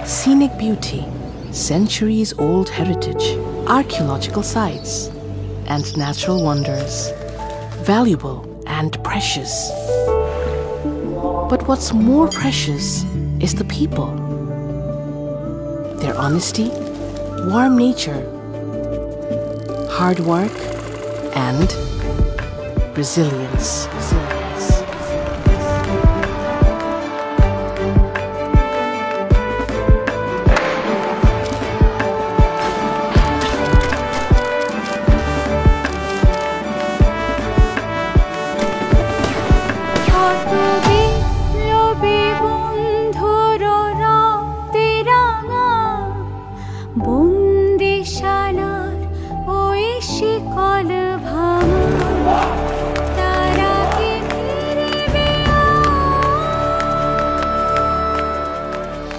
scenic beauty, centuries-old heritage, archaeological sites, and natural wonders, valuable and precious. But what's more precious is the people. Their honesty, warm nature, hard work, and resilience.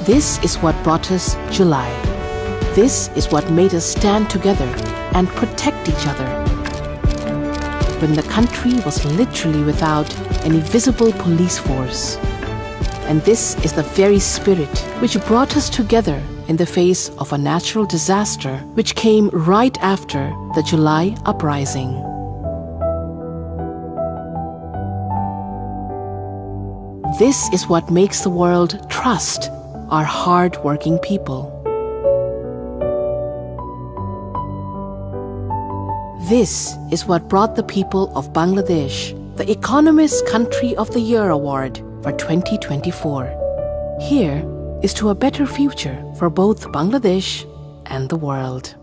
This is what brought us July. This is what made us stand together and protect each other. When the country was literally without any visible police force. And this is the very spirit which brought us together in the face of a natural disaster which came right after the July uprising. This is what makes the world trust our hard-working people. This is what brought the people of Bangladesh the Economist Country of the Year Award for 2024. Here is to a better future for both Bangladesh and the world.